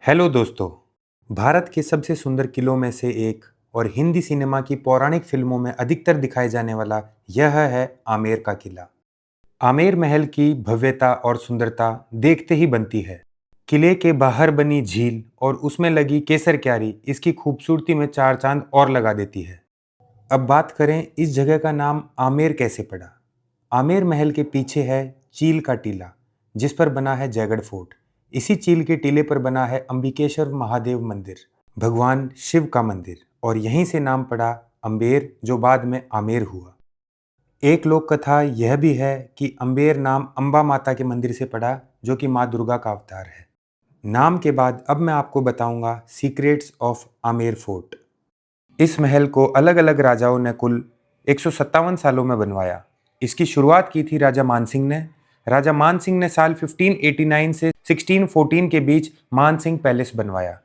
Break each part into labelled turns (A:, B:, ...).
A: Hello दोस्तों। भारत के सबसे सुंदर किलों में से एक और हिंदी सिनेमा की पौराणिक फिल्मों में अधिकतर दिखाए जाने वाला यह है आमेर का किला। आमेर महल की भव्यता और सुंदरता देखते ही बनती है। किले के बाहर बनी झील और उसमें लगी केसर क्यारी इसकी खूबसूरती में चार चांद और लगा देती है। अब बात करें इस जगह का नाम आमेर कैसे पड़ा। आमेर महल के पीछे है चील का टीला, जिस पर बना है जयगढ़ फोर्ट। इसी चील के टीले पर बना है अंबिकेश्वर महादेव मंदिर, भगवान शिव का मंदिर, और यहीं से नाम पड़ा अम्बेर, जो बाद में आमेर हुआ। एक लोक कथा यह भी है कि अम्बेर नाम अंबा माता के मंदिर से पड़ा, जो कि माँ दुर्गा का अवतार है। नाम के बाद अब मैं आपको बताऊंगा सीक्रेट्स ऑफ आमेर फोर्ट। इस महल को अलग अलग राजाओं ने कुल 157 सालों में बनवाया। इसकी शुरुआत की थी राजा मानसिंह ने। राजा मानसिंह ने साल 1589 से 1614 के बीच मानसिंह पैलेस बनवाया।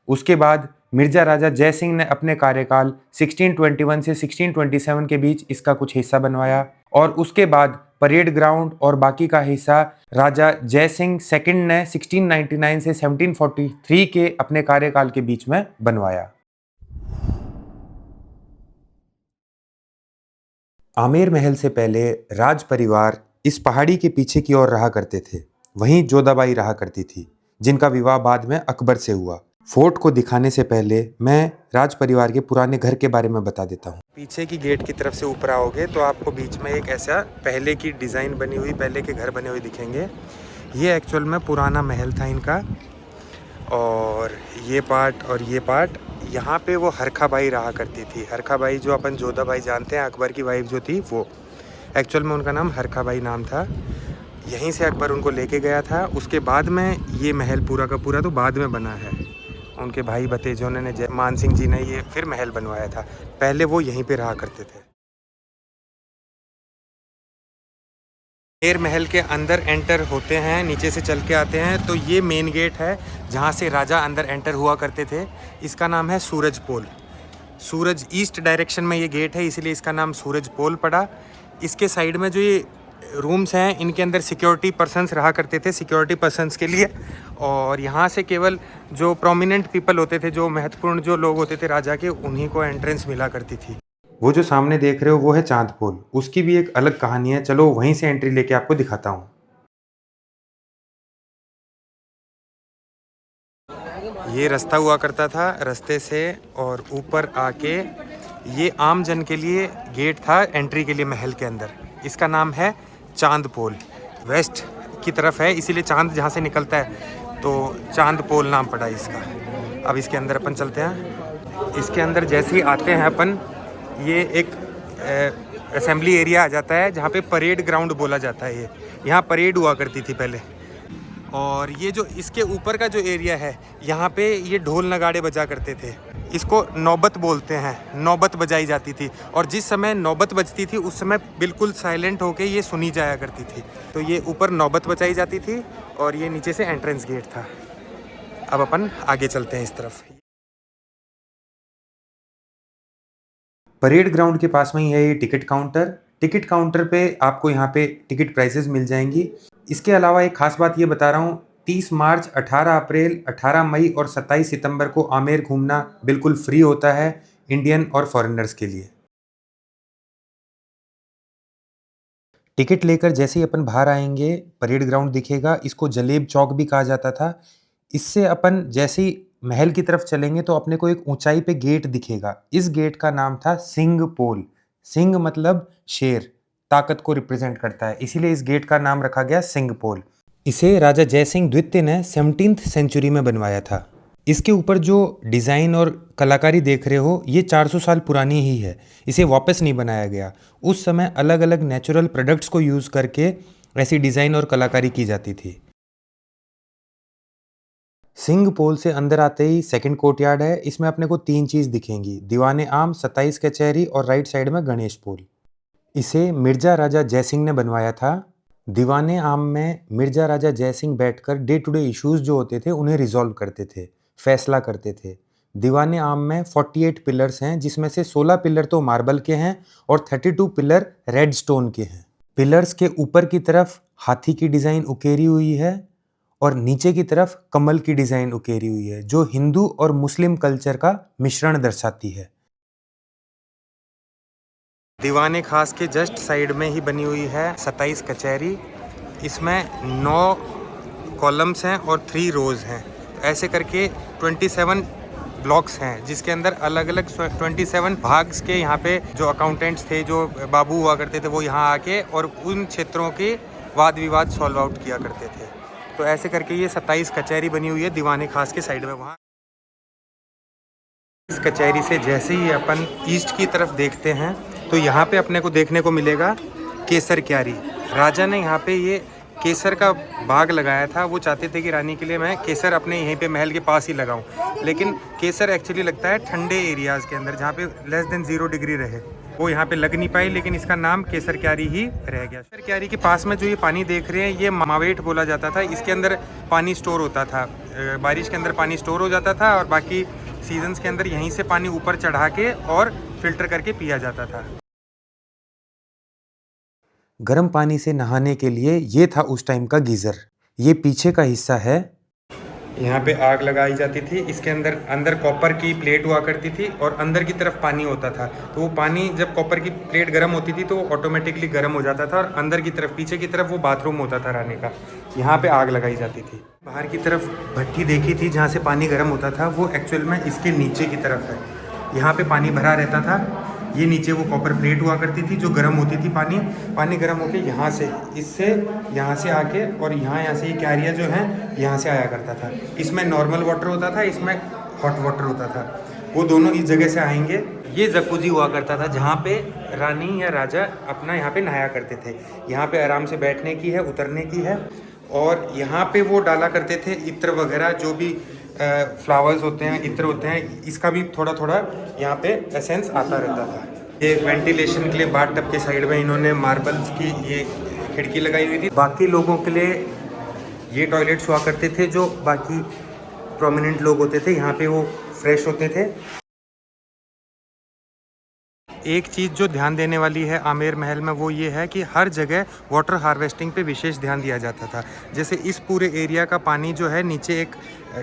A: उसके बाद मिर्जा राजा जयसिंह ने अपने कार्यकाल 1621 से 1627 के बीच इसका कुछ हिस्सा बनवाया, और उसके बाद परेड ग्राउंड और बाकी का हिस्सा राजा जयसिंह सेकंड ने 1699 से 1743 के अपने कार्यकाल के बीच में बनवाया। आमेर महल से पहले राज परिवार इस पहाड़ी के पीछे की ओर रहा करते थे। वहीं जोधाबाई रहा करती थी, जिनका विवाह बाद में अकबर से हुआ। फोर्ट को दिखाने से पहले मैं राज परिवार के पुराने घर के बारे में बता देता हूँ। पीछे की गेट की तरफ से ऊपर आओगे तो आपको बीच में एक ऐसा पहले की डिज़ाइन बनी हुई, पहले के घर बने हुए दिखेंगे। ये एक्चुअल में पुराना महल था इनका। और ये पार्ट और ये पार्ट, यहाँ पे वो हरखाबाई रहा करती थी। हरखाबाई जो अपन जोधाबाई जानते हैं, अकबर की वाइफ जो थी, वो एक्चुअल में उनका नाम हरखाबाई नाम था। यहीं से अकबर उनको लेके गया था। उसके बाद में ये महल पूरा का पूरा तो बाद में बना है। उनके भाई भतीजों ने, मान सिंह जी ने ये फिर महल बनवाया था। पहले वो यहीं पे रहा करते थे। आमेर महल के अंदर एंटर होते हैं, नीचे से चल के आते हैं तो ये मेन गेट है जहाँ से राजा अंदर एंटर हुआ करते थे। इसका नाम है सूरज पोल। सूरज ईस्ट डायरेक्शन में ये गेट है, इसीलिए इसका नाम सूरज पोल पड़ा। इसके साइड में जो ये रूम्स हैं, इनके अंदर सिक्योरिटी पर्सन्स रहा करते थे, सिक्योरिटी पर्सन्स के लिए। और यहाँ से केवल जो प्रोमिनेंट पीपल होते थे, जो महत्वपूर्ण जो लोग होते थे राजा के, उन्हीं को एंट्रेंस मिला करती थी। वो जो सामने देख रहे हो वो है चांद पोल। उसकी भी एक अलग कहानी है, चलो वहीं से एंट्री लेके आपको दिखाता हूँ। ये रास्ता हुआ करता था, रास्ते से और ऊपर आके ये आम जन के लिए गेट था एंट्री के लिए महल के अंदर। इसका नाम है चांद पोल। वेस्ट की तरफ है, इसीलिए चांद जहाँ से निकलता है तो चांद पोल नाम पड़ा इसका। अब इसके अंदर अपन चलते हैं। इसके अंदर जैसे ही आते हैं अपन, ये एक असेंबली एरिया आ जाता है जहाँ पे परेड ग्राउंड बोला जाता है। ये यहाँ परेड हुआ करती थी पहले। और ये जो इसके ऊपर का जो एरिया है, यहाँ पे ये ढोल नगाड़े बजा करते थे। इसको नौबत बोलते हैं, नौबत बजाई जाती थी। और जिस समय नौबत बजती थी उस समय बिल्कुल साइलेंट होके ये सुनी जाया करती थी। तो ये ऊपर नौबत बजाई जाती थी और ये नीचे से एंट्रेंस गेट था। अब अपन आगे चलते हैं इस तरफ। परेड ग्राउंड के पास में ही है ये टिकट काउंटर। टिकट काउंटर पे आपको यहाँ पे टिकट प्राइसेस मिल जाएंगी। इसके अलावा एक खास बात ये बता रहा हूँ, 30 मार्च, 18 अप्रैल, 18 मई और 27 सितंबर को आमेर घूमना बिल्कुल फ्री होता है इंडियन और फॉरेनर्स के लिए। टिकट लेकर जैसे ही अपन बाहर आएंगे, परेड ग्राउंड दिखेगा। इसको जलेब चौक भी कहा जाता था। इससे अपन जैसे ही महल की तरफ चलेंगे तो अपने को एक ऊंचाई पे गेट दिखेगा। इस गेट का नाम था सिंह पोल। सिंह मतलब शेर, ताकत को रिप्रेजेंट करता है, इसीलिए इस गेट का नाम रखा गया सिंह पोल। इसे राजा जयसिंह द्वितीय ने 17th सेंचुरी में बनवाया था। इसके ऊपर जो डिज़ाइन और कलाकारी देख रहे हो, ये 400 साल पुरानी ही है। इसे वापस नहीं बनाया गया। उस समय अलग अलग नेचुरल प्रोडक्ट्स को यूज़ करके ऐसी डिज़ाइन और कलाकारी की जाती थी। सिंह पोल से अंदर आते ही सेकंड कोर्टयार्ड है। इसमें अपने को 3 चीज़ दिखेंगी, दीवाने आम, 27 कचहरी और राइट साइड में गणेश पोल। इसे मिर्जा राजा जयसिंह ने बनवाया था। दीवाने आम में मिर्जा राजा जयसिंह बैठकर डे टू डे इश्यूज जो होते थे उन्हें रिजॉल्व करते थे, फैसला करते थे। दीवाने आम में 48 पिलर्स हैं, जिसमें से 16 पिलर तो मार्बल के हैं और 32 पिलर रेड स्टोन के हैं। पिलर्स के ऊपर की तरफ हाथी की डिज़ाइन उकेरी हुई है और नीचे की तरफ कमल की डिजाइन उकेरी हुई है जो हिंदू और मुस्लिम कल्चर का मिश्रण दर्शाती है। दीवाने खास के जस्ट साइड में ही बनी हुई है 27 कचहरी। इसमें 9 कॉलम्स हैं और 3 रोज हैं। ऐसे करके 27 ब्लॉक्स हैं जिसके अंदर अलग अलग 27 भाग्स के यहाँ पे जो अकाउंटेंट्स थे, जो बाबू हुआ करते थे, वो यहाँ आके और उन क्षेत्रों के वाद विवाद सॉल्व आउट किया करते थे। तो ऐसे करके ये 27 कचहरी बनी हुई है दीवाने खास के साइड में। वहाँ इस कचहरी से जैसे ही अपन ईस्ट की तरफ देखते हैं तो यहाँ पे अपने को देखने को मिलेगा केसर क्यारी। राजा ने यहाँ पे ये केसर का बाग लगाया था। वो चाहते थे कि रानी के लिए मैं केसर अपने यहीं पे महल के पास ही लगाऊं, लेकिन केसर एक्चुअली लगता है ठंडे एरियाज़ के अंदर जहाँ पे लेस देन 0 डिग्री रहे। वो यहाँ पे लग नहीं पाई, लेकिन इसका नाम केसर क्यारी ही रह गया। केसर क्यारी के पास में जो ये पानी देख रहे हैं ये मावेट बोला जाता था। इसके अंदर पानी स्टोर होता था, बारिश के अंदर पानी स्टोर हो जाता था और बाकी सीजन्स के अंदर यहीं से पानी ऊपर चढ़ा के और फिल्टर करके पिया जाता था। गर्म पानी से नहाने के लिए ये था उस टाइम का गीज़र। ये पीछे का हिस्सा है। यहाँ पे आग लगाई जाती थी। इसके अंदर कॉपर की प्लेट हुआ करती थी और अंदर की तरफ पानी होता था। तो वो पानी जब कॉपर की प्लेट गर्म होती थी तो वो ऑटोमेटिकली गर्म हो जाता था और अंदर की तरफ पीछे की तरफ वो बाथरूम होता था रहने का। यहाँ पे आग लगाई जाती थी। बाहर की तरफ भट्टी देखी थी जहाँ से पानी गर्म होता था, वो एक्चुअल में इसके नीचे की तरफ है। यहाँ पे पानी भरा रहता था। ये नीचे वो कॉपर प्लेट हुआ करती थी जो गर्म होती थी। पानी गर्म होके यहाँ से यहाँ से आके और यहाँ से ये क्यारियाँ जो हैं यहाँ से आया करता था। इसमें नॉर्मल वाटर होता था, इसमें हॉट वाटर होता था। वो दोनों इस जगह से आएंगे। ये जकूजी हुआ करता था जहाँ पे रानी या राजा अपना यहाँ पे नहाया करते थे। यहाँ पे आराम से बैठने की है, उतरने की है। और यहाँ पे वो डाला करते थे इत्र वगैरह, जो भी फ्लावर्स होते हैं, इत्र होते हैं, इसका भी थोड़ा थोड़ा यहाँ पे एसेंस आता रहता था। ये वेंटिलेशन के लिए बाथ टब के साइड में इन्होंने मार्बल्स की ये खिड़की लगाई हुई थी। बाकी लोगों के लिए ये टॉयलेट्स हुआ करते थे, जो बाकी प्रोमिनेंट लोग होते थे यहाँ पे वो फ्रेश होते थे। एक चीज़ जो ध्यान देने वाली है आमेर महल में वो ये है कि हर जगह वाटर हार्वेस्टिंग पे विशेष ध्यान दिया जाता था। जैसे इस पूरे एरिया का पानी जो है नीचे एक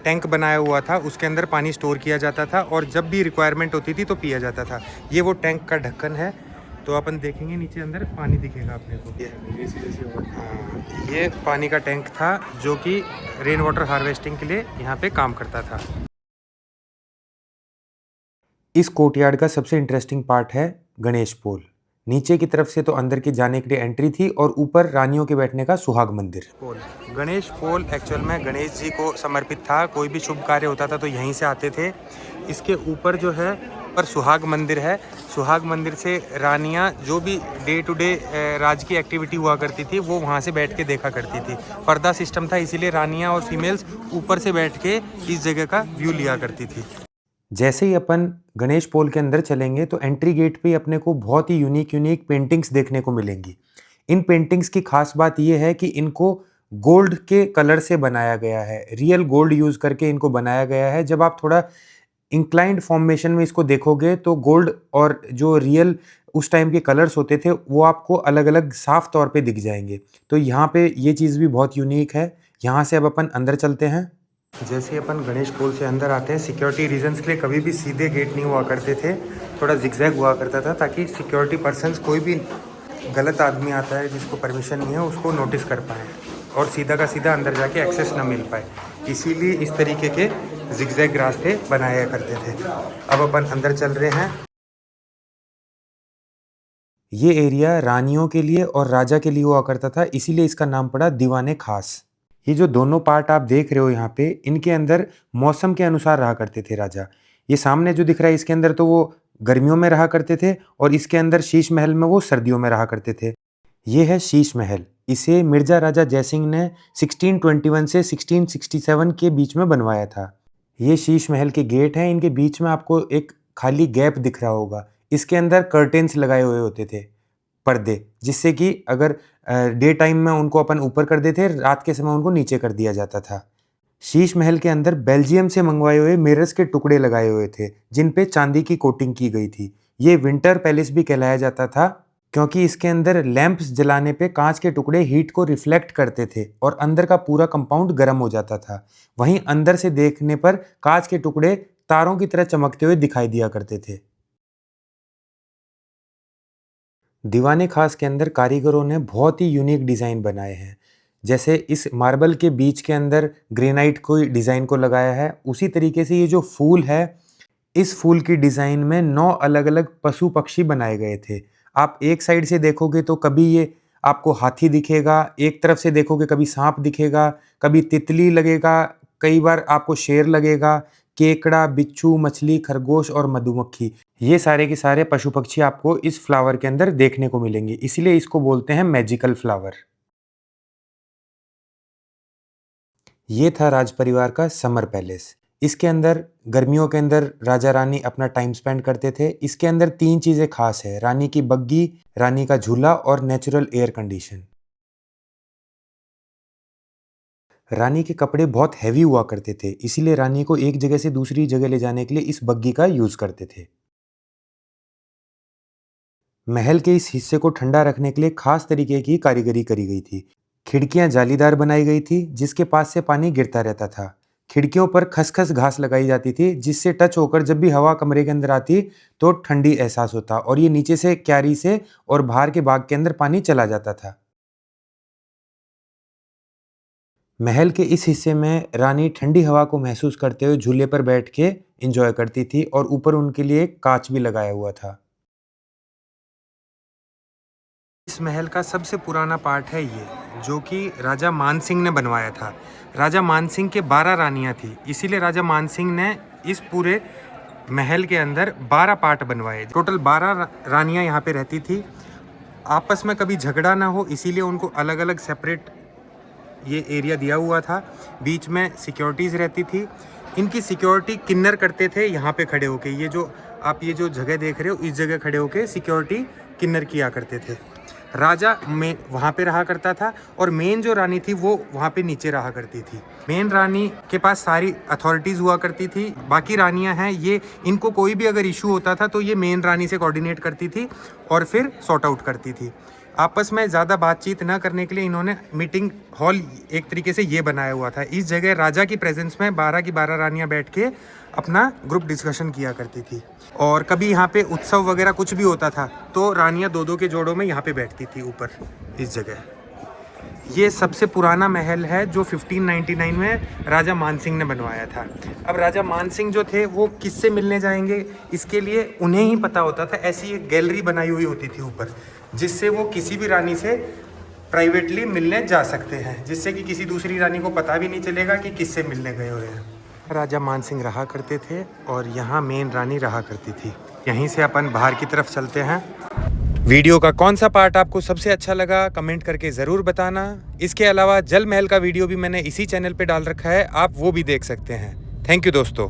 A: टैंक बनाया हुआ था, उसके अंदर पानी स्टोर किया जाता था और जब भी रिक्वायरमेंट होती थी तो पिया जाता था। ये वो टैंक का ढक्कन है, तो अपन देखेंगे नीचे अंदर पानी दिखेगा अपने को। ये पानी का टैंक था जो कि रेन वाटर हार्वेस्टिंग के लिए यहाँ पे काम करता था। इस कोर्टयार्ड का सबसे इंटरेस्टिंग पार्ट है गणेश पोल। नीचे की तरफ से तो अंदर के जाने के लिए एंट्री थी और ऊपर रानियों के बैठने का सुहाग मंदिर। गणेश पोल एक्चुअल में गणेश जी को समर्पित था। कोई भी शुभ कार्य होता था तो यहीं से आते थे। इसके ऊपर जो है पर सुहाग मंदिर है। सुहाग मंदिर से रानियां जो भी डे टू डे राज की एक्टिविटी हुआ करती थी वो वहाँ से बैठ के देखा करती थी। पर्दा सिस्टम था, इसीलिए रानियां और फीमेल्स ऊपर से बैठ के इस जगह का व्यू लिया करती थी। जैसे ही अपन गणेश पोल के अंदर चलेंगे तो एंट्री गेट पे अपने को बहुत ही यूनिक पेंटिंग्स देखने को मिलेंगी। इन पेंटिंग्स की खास बात यह है कि इनको गोल्ड के कलर से बनाया गया है, रियल गोल्ड यूज करके इनको बनाया गया है। जब आप थोड़ा इंक्लाइंड फॉर्मेशन में इसको देखोगे तो गोल्ड और जो रियल उस टाइम के कलर्स होते थे वो आपको अलग अलग साफ तौर पे दिख जाएंगे। तो यहाँ पे ये चीज़ भी बहुत यूनिक है। यहाँ से अब अपन अंदर चलते हैं। जैसे अपन गणेश पोल से अंदर आते हैं, सिक्योरिटी रीजंस के लिए कभी भी सीधे गेट नहीं हुआ करते थे, थोड़ा जिगजैग हुआ करता था ताकि सिक्योरिटी पर्सन्स कोई भी गलत आदमी आता है जिसको परमिशन नहीं है उसको नोटिस कर पाए और सीधा का सीधा अंदर जाके एक्सेस ना मिल पाए। इसीलिए इस तरीके के जिगजैग रास्ते बनाया करते थे। अब अपन अंदर चल रहे हैं। ये एरिया रानियों के लिए और राजा के लिए हुआ करता था, इसीलिए इसका नाम पड़ा दीवाने खास। ये जो दोनों पार्ट आप देख रहे हो यहाँ पे, इनके अंदर मौसम के अनुसार रहा करते थे राजा। ये सामने जो दिख रहा है इसके अंदर तो वो गर्मियों में रहा करते थे और इसके अंदर शीश महल में वो सर्दियों में रहा करते थे। ये है शीश महल। इसे मिर्जा राजा जयसिंह ने 1621 से 1667 के बीच में बनवाया था। ये शीश महल के गेट हैं। इनके बीच में आपको एक खाली गैप दिख रहा होगा। इसके अंदर कर्टेन्स लगाए हुए होते थे, पर्दे, जिससे कि अगर डे टाइम में उनको अपन ऊपर कर देते, रात के समय उनको नीचे कर दिया जाता था। शीश महल के अंदर बेल्जियम से मंगवाए हुए मिरर्स के टुकड़े लगाए हुए थे जिन पे चांदी की कोटिंग की गई थी। ये विंटर पैलेस भी कहलाया जाता था। क्योंकि इसके अंदर लैंप्स जलाने पे कांच के टुकड़े हीट को रिफ्लेक्ट करते थे और अंदर का पूरा कंपाउंड गर्म हो जाता था। वहीं अंदर से देखने पर कांच के टुकड़े तारों की तरह चमकते हुए दिखाई दिया करते थे। दीवाने खास के अंदर कारीगरों ने बहुत ही यूनिक डिज़ाइन बनाए हैं। जैसे इस मार्बल के बीच के अंदर ग्रेनाइट को डिज़ाइन को लगाया है, उसी तरीके से ये जो फूल है, इस फूल की डिज़ाइन में 9 अलग-अलग पशु-पक्षी बनाए गए थे। आप एक साइड से देखोगे तो कभी ये आपको हाथी दिखेगा, एक तरफ से देखोगे कभी साँप दिखेगा, कभी तितली लगेगा, कई बार आपको शेर लगेगा, केकड़ा, बिच्छू, मछली, खरगोश और मधुमक्खी। ये सारे के सारे पशु-पक्षी आपको इस फ्लावर के अंदर देखने को मिलेंगे, इसीलिए इसको बोलते हैं मैजिकल फ्लावर। ये था राज परिवार का समर पैलेस। इसके अंदर गर्मियों के अंदर राजा-रानी अपना टाइम स्पेंड करते थे। इसके अंदर 3 चीज़ें ख़ास है, रानी की बग्गी, रानी का झूला और नेचुरल एयर कंडीशन। रानी के कपड़े बहुत हेवी हुआ करते थे, इसीलिए रानी को एक जगह से दूसरी जगह ले जाने के लिए इस बग्गी का यूज़ करते थे। महल के इस हिस्से को ठंडा रखने के लिए खास तरीके की कारीगरी करी गई थी। खिड़कियां जालीदार बनाई गई थी, जिसके पास से पानी गिरता रहता था। खिड़कियों पर खसखस घास लगाई जाती थी, जिससे टच होकर जब भी हवा कमरे के अंदर आती तो ठंडी एहसास होता और ये नीचे से क्यारी से और बाहर के बाग के अंदर पानी चला जाता था। महल के इस हिस्से में रानी ठंडी हवा को महसूस करते हुए झूले पर बैठ के एंजॉय करती थी और ऊपर उनके लिए कांच भी लगाया हुआ था। इस महल का सबसे पुराना पार्ट है ये, जो कि राजा मानसिंह ने बनवाया था। राजा मानसिंह के 12 रानियां थी, इसीलिए राजा मानसिंह ने इस पूरे महल के अंदर 12 पार्ट बनवाए। टोटल 12 रानियां यहाँ पे रहती थी। आपस में कभी झगड़ा ना हो, इसीलिए उनको अलग अलग सेपरेट ये एरिया दिया हुआ था। बीच में सिक्योरिटीज़ रहती थी। इनकी सिक्योरिटी किन्नर करते थे यहाँ पे खड़े होके। ये जो आप ये जो जगह देख रहे हो, इस जगह खड़े होके सिक्योरिटी किन्नर किया करते थे। राजा में वहाँ पे रहा करता था और मेन जो रानी थी वो वहाँ पे नीचे रहा करती थी। मेन रानी के पास सारी अथॉरिटीज़ हुआ करती थी। बाकी रानियाँ हैं, ये इनको कोई भी अगर इशू होता था तो ये मेन रानी से कोऑर्डिनेट करती थी और फिर सॉर्ट आउट करती थी। आपस में ज़्यादा बातचीत न करने के लिए इन्होंने मीटिंग हॉल एक तरीके से ये बनाया हुआ था। इस जगह राजा की प्रेजेंस में 12 की 12 रानियां बैठ के अपना ग्रुप डिस्कशन किया करती थी। और कभी यहाँ पे उत्सव वगैरह कुछ भी होता था तो रानियां दो दो के जोड़ों में यहाँ पे बैठती थी ऊपर इस जगह। ये सबसे पुराना महल है जो 1599 में राजा मानसिंह ने बनवाया था। अब राजा मानसिंह जो थे वो किससे मिलने जाएंगे, इसके लिए उन्हें ही पता होता था। ऐसी एक गैलरी बनाई हुई होती थी ऊपर, जिससे वो किसी भी रानी से प्राइवेटली मिलने जा सकते हैं, जिससे कि किसी दूसरी रानी को पता भी नहीं चलेगा कि किससे मिलने गए हुए हैं। राजा मानसिंह रहा करते थे और यहाँ मेन रानी रहा करती थी। यहीं से अपन बाहर की तरफ चलते हैं। वीडियो का कौन सा पार्ट आपको सबसे अच्छा लगा कमेंट करके ज़रूर बताना। इसके अलावा जल महल का वीडियो भी मैंने इसी चैनल पे डाल रखा है, आप वो भी देख सकते हैं। थैंक यू दोस्तों।